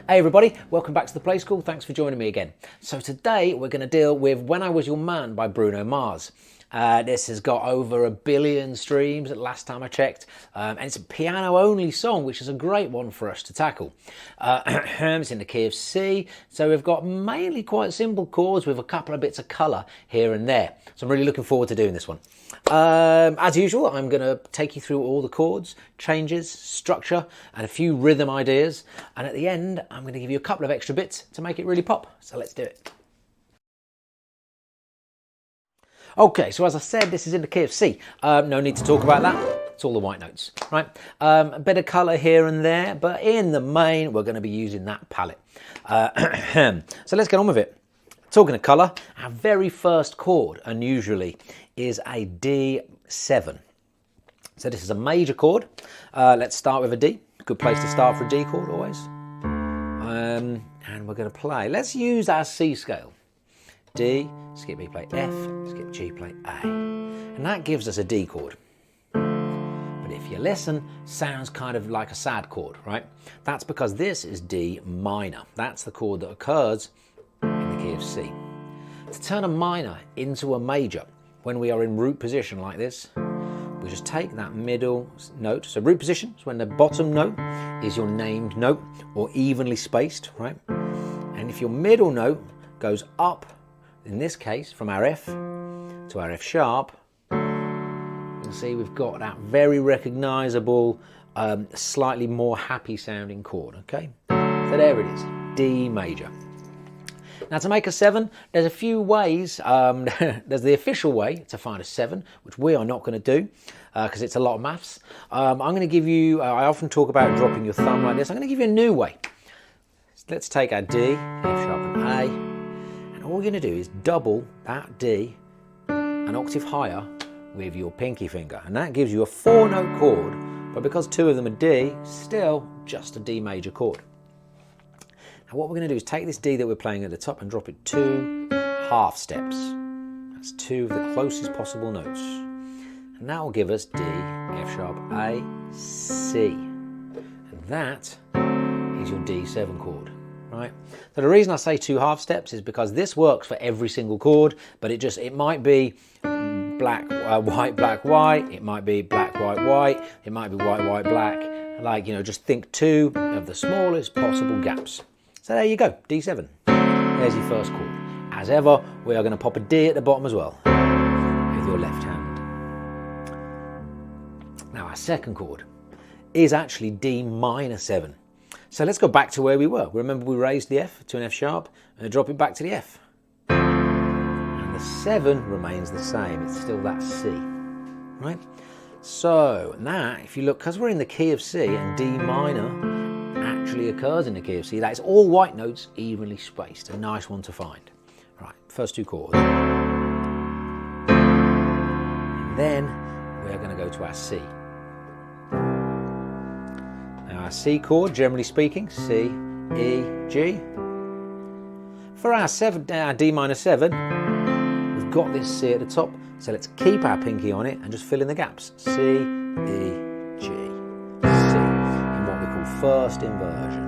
Hey everybody, welcome back to the Play School. Thanks for joining me again. So today we're going to deal with When I Was Your Man by Bruno Mars. This has got over 1 billion streams at last time I checked, and it's a piano only song, which is a great one for us to tackle. It's in the key of C, so we've got mainly quite simple chords with a couple of bits of colour here and there. So I'm really looking forward to doing this one. As usual, I'm going to take you through all the chords, changes, structure, and a few rhythm ideas. And at the end, I'm going to give you a couple of extra bits to make it really pop. So let's do it. Okay, so as I said, this is in the key of C. No need to talk about that. It's all the white notes, right? A bit of colour here and there, but in the main, we're going to be using that palette. So let's get on with it. Talking of colour, our very first chord, unusually, is a D7. So this is a major chord. Let's start with a D. Good place to start for a D chord, always. And we're going to play. Let's use our C scale. D, skip B, play F, skip G, play A. And that gives us a D chord. But if you listen, sounds kind of like a sad chord, right? That's because this is D minor. That's the chord that occurs in the key of C. To turn a minor into a major, when we are in root position like this, we just take that middle note. So root position is when the bottom note is your named note or evenly spaced, right? And if your middle note goes up, in this case, from our F to our F sharp, you'll see we've got that very recognisable, slightly more happy sounding chord, okay? So there it is, D major. Now to make a 7, there's a few ways. There's the official way to find a 7, which we are not going to do because it's a lot of maths. I'm going to give you, I often talk about dropping your thumb like this. I'm going to give you a new way. Let's take our D, F sharp and A. All you're going to do is double that D an octave higher with your pinky finger. And that gives you a 4-note chord, but because 2 of them are D, still just a D major chord. Now what we're going to do is take this D that we're playing at the top and drop it 2 half steps. That's 2 of the closest possible notes. And that will give us D, F sharp, A, C. And that is your D7 chord. Right. So the reason I say 2 half steps is because this works for every single chord, but it might be black, white, black, white. It might be black, white, white. It might be white, white, black. Like, you know, just think 2 of the smallest possible gaps. So there you go, D7. There's your first chord. As ever, we are going to pop a D at the bottom as well with your left hand. Now our second chord is actually D minor 7. So let's go back to where we were. Remember we raised the F to an F sharp and drop it back to the F. And the 7 remains the same. It's still that C, right? So now, if you look, because we're in the key of C and D minor actually occurs in the key of C, that is all white notes evenly spaced. A nice one to find. Right, first 2 chords. And then we're going to go to our C. Our C chord, generally speaking, C, E, G. For our D minor 7, we've got this C at the top, so let's keep our pinky on it and just fill in the gaps. C, E, G, C, in what we call first inversion.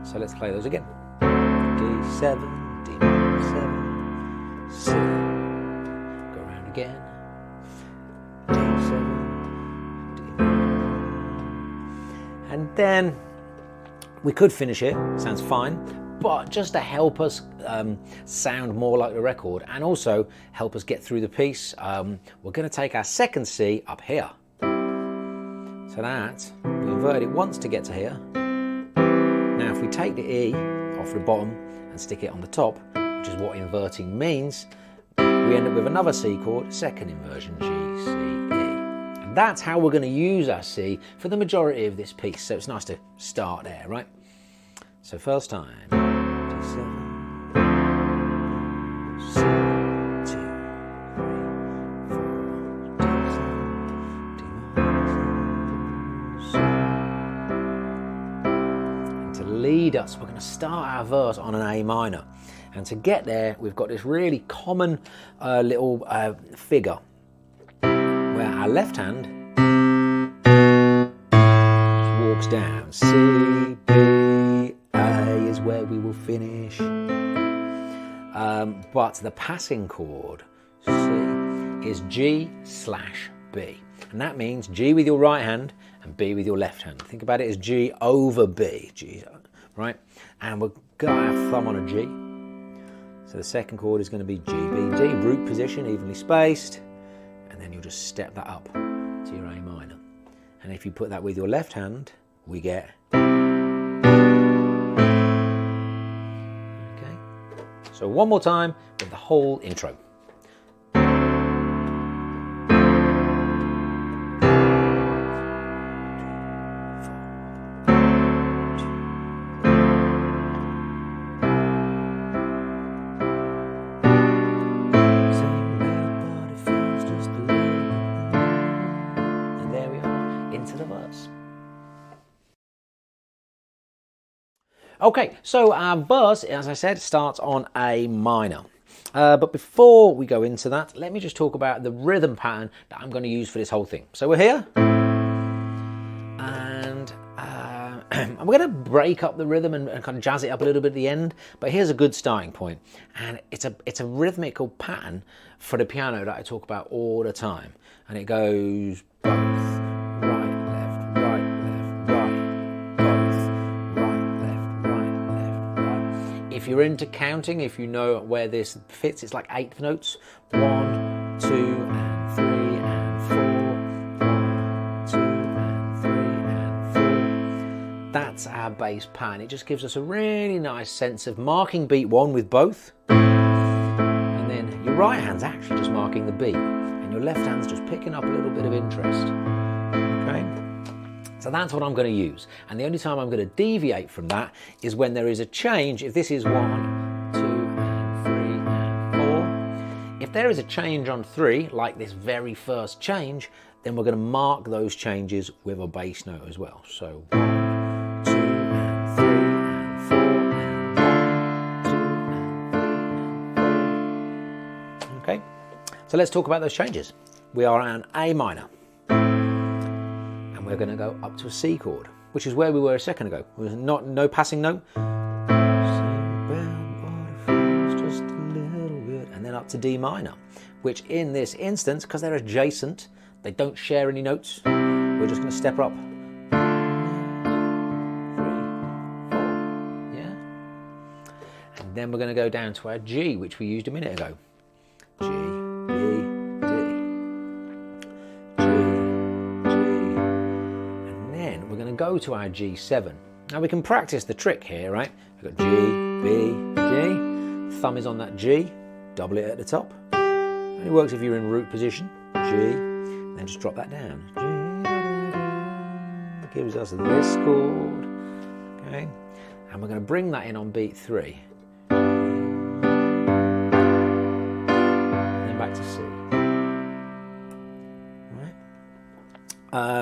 So let's play those again. D7, D minor 7, C. Go around again. D7. And then we could finish it, sounds fine, but just to help us sound more like the record and also help us get through the piece, we're going to take our second C up here. So that, we inverted it once to get to here. Now if we take the E off the bottom and stick it on the top, which is what inverting means, we end up with another C chord, second inversion, G, C, E. That's how we're going to use our C for the majority of this piece. So it's nice to start there, right? So first time, D7, C, 2, 3, 4, D7, D minor 7, C. And to lead us, we're going to start our verse on an A minor. And to get there, we've got this really common little figure where our left hand just walks down, C, B, where we will finish. But the passing chord, C, is G/B. And that means G with your right hand and B with your left hand. Think about it as G over B, G, right? And we've got our thumb on a G. So the second chord is going to be G, B, D, root position, evenly spaced. And then you'll just step that up to your A minor. And if you put that with your left hand, we get... Okay. So one more time with the whole intro. Okay, so our verse, as I said, starts on A minor. But before we go into that, let me just talk about the rhythm pattern that I'm going to use for this whole thing. So we're here, and I'm going to break up the rhythm and kind of jazz it up a little bit at the end. But here's a good starting point, and it's a rhythmical pattern for the piano that I talk about all the time, and it goes both. If you're into counting, if you know where this fits, it's like eighth notes. 1, 2, and 3, and 4. 1, 2, and 3, and 4. That's our bass pattern. It just gives us a really nice sense of marking beat 1 with both. And then your right hand's actually just marking the beat. And your left hand's just picking up a little bit of interest. Okay? So that's what I'm going to use. And the only time I'm going to deviate from that is when there is a change. If this is 1, 2, and 3, and 4. If there is a change on 3, like this very first change, then we're going to mark those changes with a bass note as well. So 1, 2, and 3, and 4, and 1, 2, and 3, and 4. Okay, so let's talk about those changes. We are on A minor. We're going to go up to a C chord, which is where we were a second ago. No passing note. Just a little bit. And then up to D minor, which in this instance, because they're adjacent, they don't share any notes. We're just going to step up. 3, 4, yeah. And then we're going to go down to our G, which we used a minute ago. G, B, D. Go to our G7. Now we can practice the trick here, right? We've got G, B, D. Thumb is on that G, double it at the top. Only works if you're in root position. G, then just drop that down. G, gives us this chord. Okay, and we're going to bring that in on beat 3. And then back to C.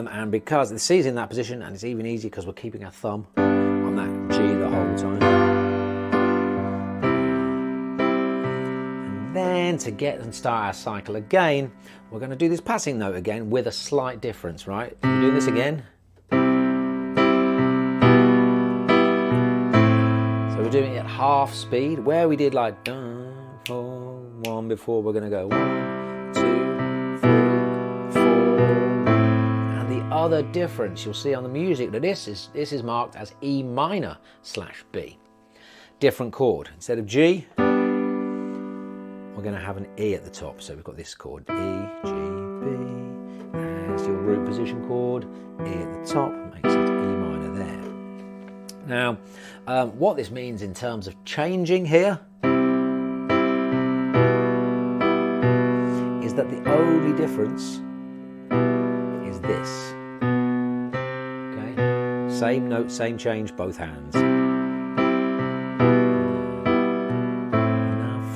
And because the C's in that position, and it's even easier because we're keeping our thumb on that G the whole time. And then to get and start our cycle again, we're going to do this passing note again with a slight difference, right? We're doing this again. So we're doing it at half speed, where we did like 1 before. We're going to go 1, 2, 3, 4. Other difference you'll see on the music that this is marked as E minor/B. Different chord. Instead of G, we're going to have an E at the top. So we've got this chord, E, G, B. There's your root position chord, E at the top, makes it E minor there. Now, what this means in terms of changing here is that the only difference is this. Same note, same change, both hands. Now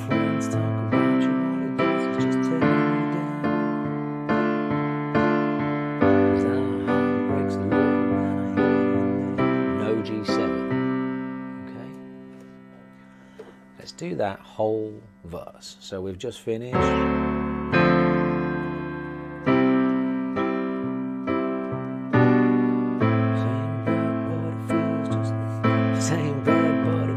friends talk about you, all it does is just tear me down. 'Cause our heart breaks a little when I hear no G7. Okay? Let's do that whole verse. So we've just finished. Same bad, but it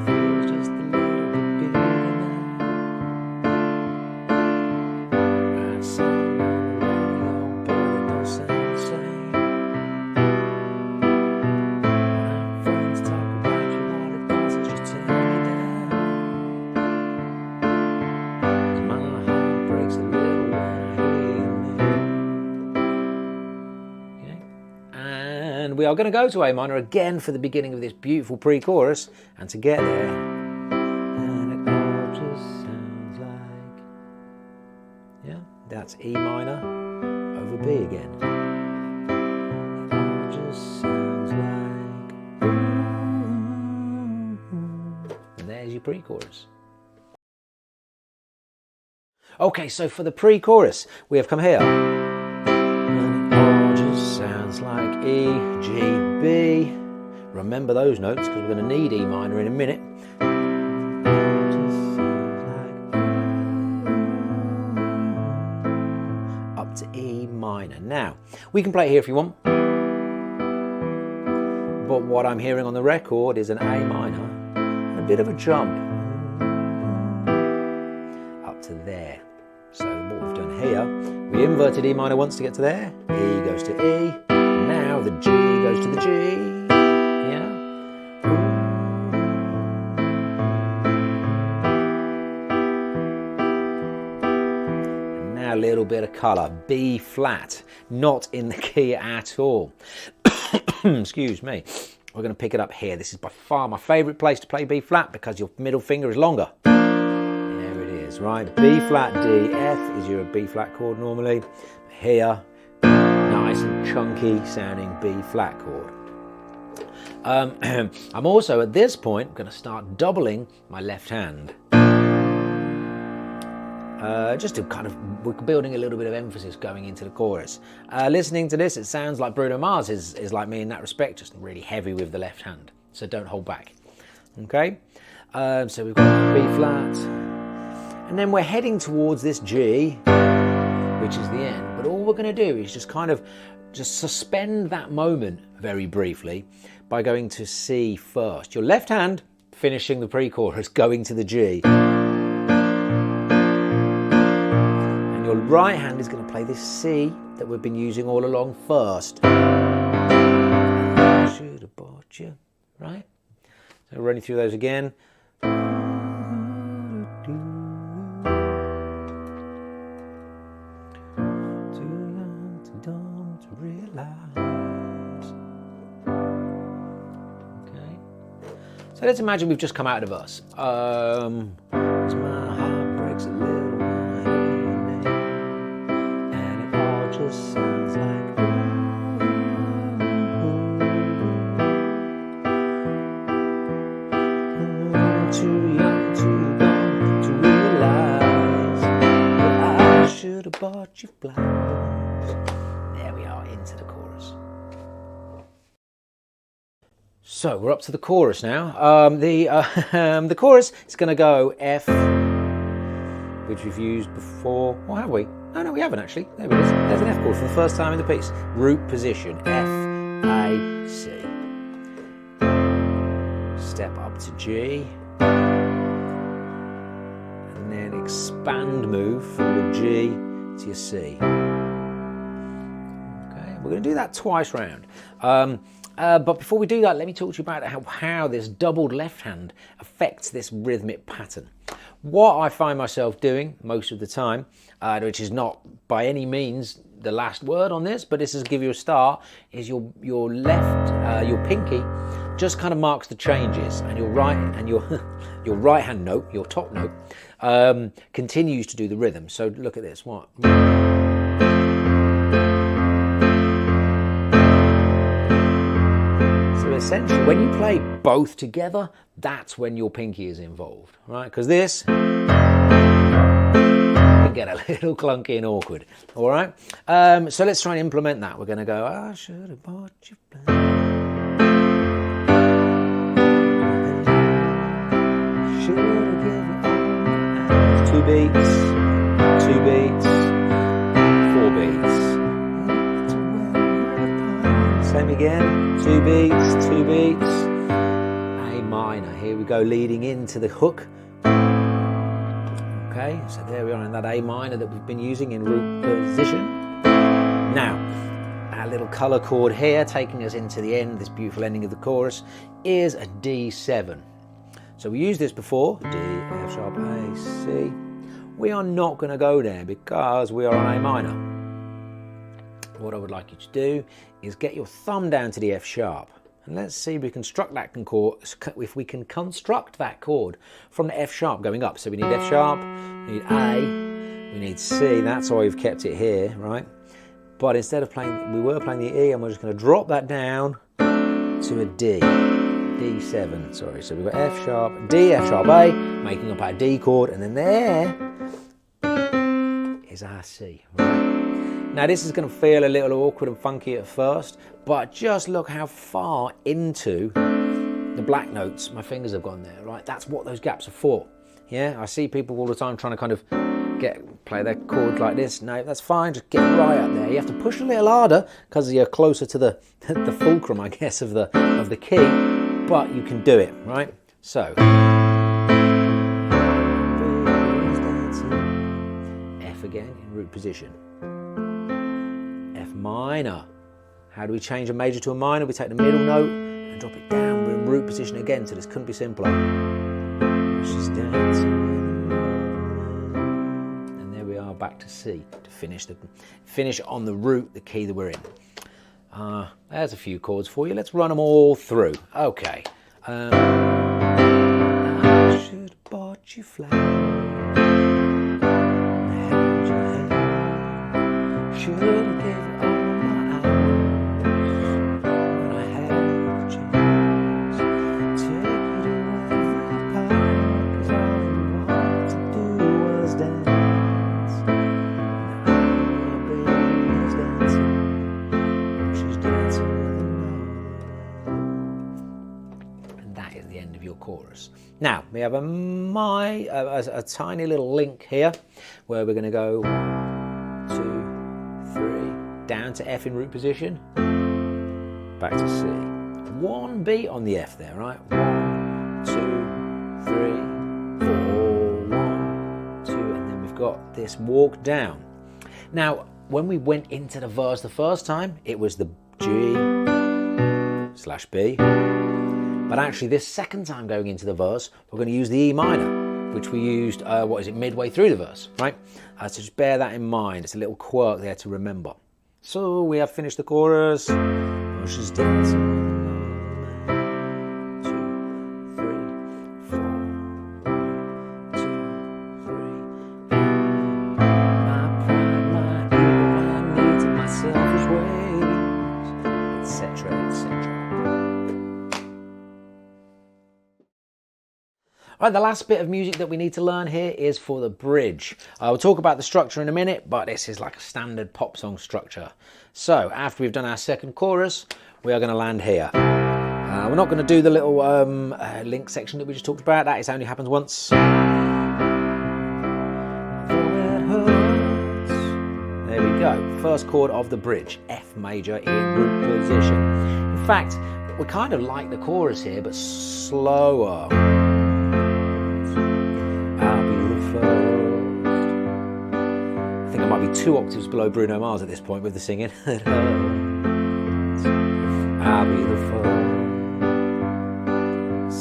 And we are going to go to A minor again for the beginning of this beautiful pre-chorus, and to get there, and it all just sounds like, yeah, that's E minor over B again. It all just sounds like, and there's your pre-chorus. Okay, so for the pre-chorus, we have come here. And it all just sounds like E, G, B. Remember those notes because we're going to need E minor in a minute. Up to E minor. Now, we can play it here if you want. But what I'm hearing on the record is an A minor and a bit of a jump up to there. So what we've done here, we inverted E minor once to get to there, E goes to E, now the G goes to the G, yeah. And now a little bit of colour, B flat, not in the key at all. Excuse me. We're going to pick it up here. This is by far my favourite place to play B flat because your middle finger is longer. Right, B flat D, F is your B flat chord normally. Here, nice and chunky sounding B flat chord. I'm also at this point going to start doubling my left hand. Just to kind of, we're building a little bit of emphasis going into the chorus. Listening to this, it sounds like Bruno Mars is like me in that respect, just really heavy with the left hand. So don't hold back. Okay, so we've got B flat. And then we're heading towards this G, which is the end. But all we're going to do is just kind of just suspend that moment very briefly by going to C first. Your left hand finishing the pre-chorus, going to the G. And your right hand is going to play this C that we've been using all along first. Should have bought you, right? So running through those again. So let's imagine we've just come out of the verse. As my heart breaks a little and it all just sounds like too young, too young to realize that I should have bought you flowers. There we are, into the chorus. So we're up to the chorus now. The chorus is going to go F, which we've used before. Or have we? No, we haven't actually. There it is. There's an F chord for the first time in the piece. Root position, F, A, C. Step up to G. And then expand move from your G to your C. Okay, we're going to do that twice round. But before we do that, let me talk to you about how this doubled left hand affects this rhythmic pattern. What I find myself doing most of the time, which is not by any means the last word on this, but this is to give you a start, is your left, your pinky, just kind of marks the changes, and your right and your right hand note, your top note, continues to do the rhythm. So look at this. What? Essentially, when you play both together, that's when your pinky is involved, right? Because this can get a little clunky and awkward, all right? So let's try and implement that. We're going to go, I should have bought you should have given you 2 beats, 2 beats, 4 beats. Same again. 2 beats, 2 beats, A minor. Here we go, leading into the hook. Okay, so there we are in that A minor that we've been using in root position. Now, our little colour chord here, taking us into the end, this beautiful ending of the chorus, is a D7. So we used this before, D, F sharp, A, C. We are not going to go there because we are on A minor. what I would like you to do is get your thumb down to the F sharp. And let's see if we can construct that chord from the F sharp going up. So we need F sharp, we need A, we need C. That's why we've kept it here, right? But instead of playing, we were playing the E, and we're just going to drop that down to a D. D7, sorry. So we've got F sharp, D, F sharp, A, making up our D chord, and then there is our C, right? Now this is going to feel a little awkward and funky at first, but just look how far into the black notes my fingers have gone there, right? That's what those gaps are for. Yeah, I see people all the time trying to kind of play their chords like this. No, that's fine, just get right up there. You have to push a little harder because you're closer to the fulcrum, I guess, of the key, but you can do it, right? So F again in root position. F minor. How do we change a major to a minor? We take the middle note and drop it down. We're in root position again, so this couldn't be simpler. She's dancing. And there we are, back to C to finish on the root, the key that we're in. There's a few chords for you. Let's run them all through. Okay. I should have bought you flowers. Held your hand. Should have given all my hours when I had the chance. Take you to every park, 'cause all you wanted to do was dance. Now my baby's dancing. She's dancing with another. And that is the end of your chorus. Now we have a tiny little link here where we're going to go 2, 3, down to F in root position, back to C. 1 beat on the F there, right? 1, 2, 3, 4, 1, 2, and then we've got this walk down. Now, when we went into the verse the first time, it was the G/B. But actually, this second time going into the verse, we're going to use the E minor, which we used, midway through the verse, right? So just bear that in mind. It's a little quirk there to remember. So we have finished the chorus. She's dancing. 2, 3, 4. 1, 2, 3. My pride, my ego, my needs, and my selfish ways, etc., etc. All right, the last bit of music that we need to learn here is for the bridge. We'll talk about the structure in a minute, but this is like a standard pop song structure. So after we've done our second chorus, we are going to land here. We're not going to do the little link section that we just talked about. That only happens once. There we go. First chord of the bridge, F major in root position. In fact, we kind of like the chorus here, but slower. I think I might be 2 octaves below Bruno Mars at this point with the singing. I'll be the first,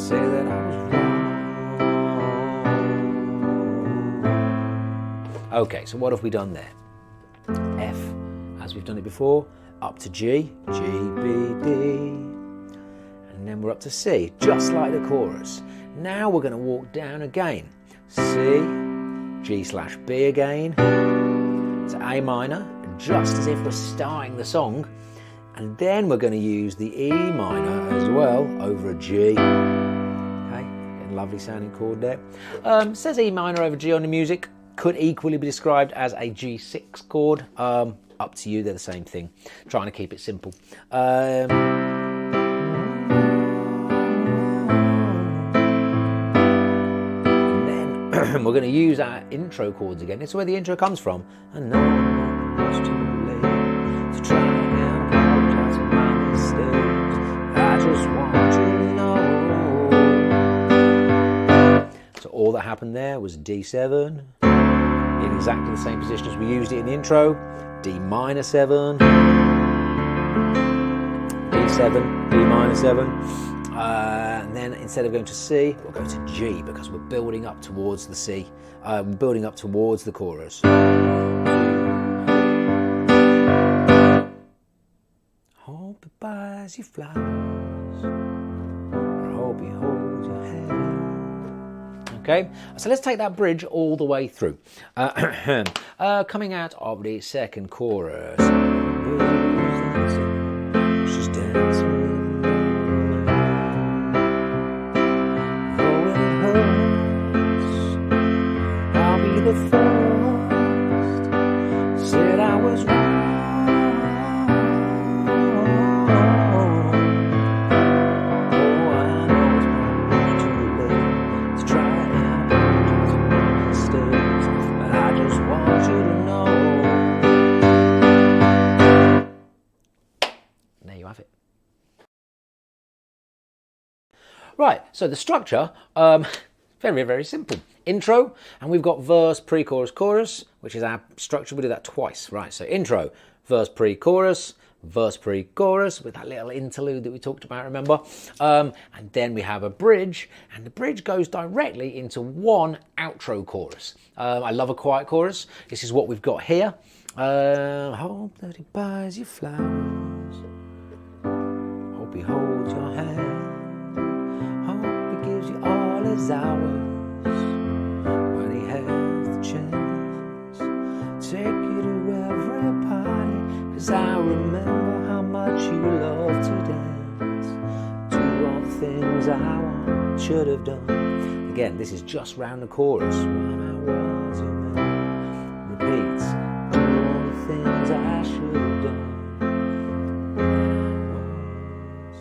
say that I was wrong. Okay, so what have we done there? F, as we've done it before, up to G, G, B, D, and then we're up to C, just like the chorus. Now we're going to walk down again. C, G/B again, to A minor, just as if we're starting the song, and then we're going to use the E minor as well over a G. Okay, getting a lovely sounding chord there. Says E minor over G on the music, could equally be described as a G6 chord. Up to you, they're the same thing. Trying to keep it simple. We're going to use our intro chords again. It's where the intro comes from. And no, it's too late to try and apologize for my mistakes. I just want you to know. So all that happened there was D7 in exactly the same position as we used it in the intro. D minor 7, D7, D minor 7. And then instead of going to C, we'll go to G because we're building up towards the C. We're building up towards the chorus. hope he buys you flowers. I hope he holds your hand. Okay, so let's take that bridge all the way through. Coming out of the second chorus. She's dancing. Oh, it hurts. I'll be the first. Said I was wrong. Right, so the structure, very, very simple. Intro, and we've got verse, pre-chorus, chorus, which is our structure. We do that twice, right? So intro, verse, pre-chorus, verse, pre-chorus, with that little interlude that we talked about, remember? And then we have a bridge, and the bridge goes directly into one outro chorus. I love a quiet chorus. This is what we've got here. Hope that he buys you flowers. Hope he holds your hand. All his hours when he has the chance. Take you to every party, 'cause I remember how much you love to dance. Do all the things I want, should have done. Again, this is just round the chorus. When I was your man, repeats. Do all the things I should have done. When I was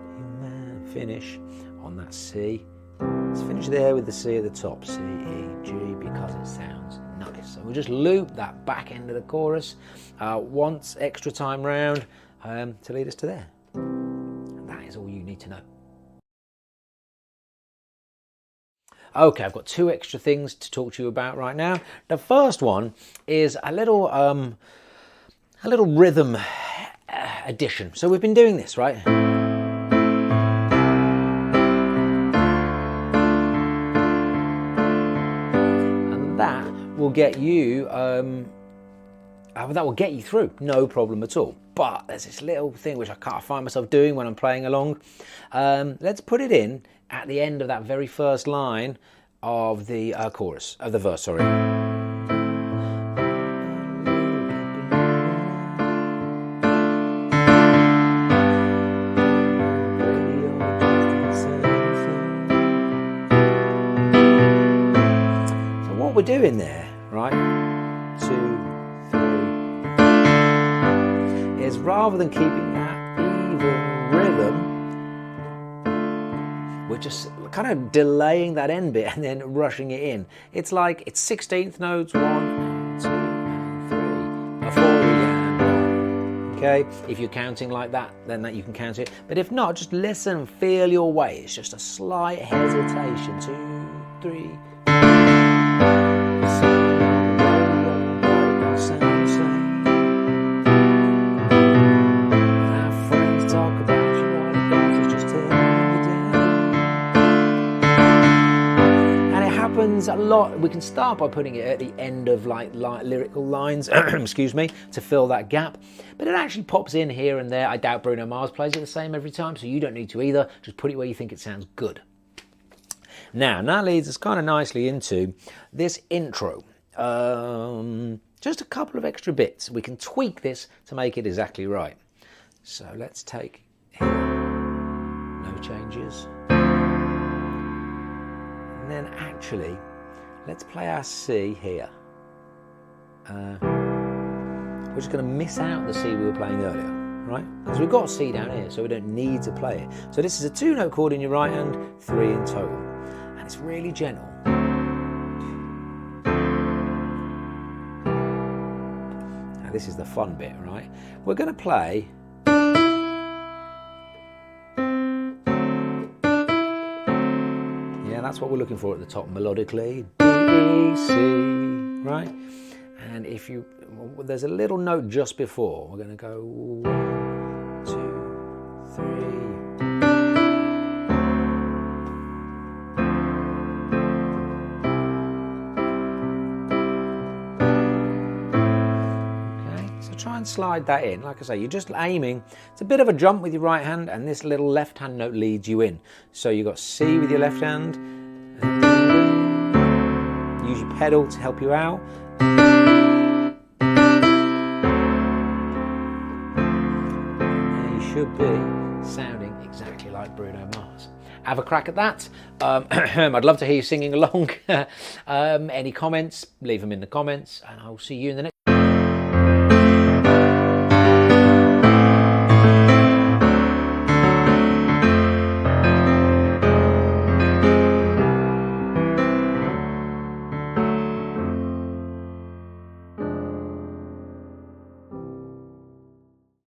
your man. Finish on that C. Let's finish there with the C at the top, C, E, G, because it sounds nice. So we'll just loop that back end of the chorus once extra time round to lead us to there. And that is all you need to know. Okay, I've got two extra things to talk to you about right now. The first one is a little rhythm addition. So we've been doing this, right? Will get you that will get you through, no problem at all. But there's this little thing which I can't find myself doing when I'm playing along. Let's put it in at the end of that very first line of the chorus, of the verse, sorry. So what we're doing there, right, 2, 3, is rather than keeping that even rhythm, we're just kind of delaying that end bit and then rushing it in. It's like it's 16th notes, 1 and 2 and 3, a 4 and 1. Okay, if you're counting like that, then that you can count it. But if not, just listen, feel your way. It's just a slight hesitation. 2, 3. A lot. We can start by putting it at the end of like lyrical lines, excuse me, to fill that gap. But it actually pops in here and there. I doubt Bruno Mars plays it the same every time, so you don't need to either. Just put it where you think it sounds good. Now, that leads us kind of nicely into this intro. Just a couple of extra bits. We can tweak this to make it exactly right. So let's take here. No changes. And then actually, let's play our C here. We're just going to miss out the C we were playing earlier, right? Because we've got C down here, so we don't need to play it. So this is a 2-note chord in your right hand, 3 in total. And it's really gentle. Now this is the fun bit, right? We're going to play... That's what we're looking for at the top melodically. D, E, C, right? And if you, there's a little note just before. We're going to go 1, 2, 3. Okay, so try and slide that in. Like I say, you're just aiming. It's a bit of a jump with your right hand, and this little left hand note leads you in. So you've got C with your left hand. Use your pedal to help you out. There you should be sounding exactly like Bruno Mars. Have a crack at that. I'd love to hear you singing along. Any comments, leave them in the comments, and I'll see you in the next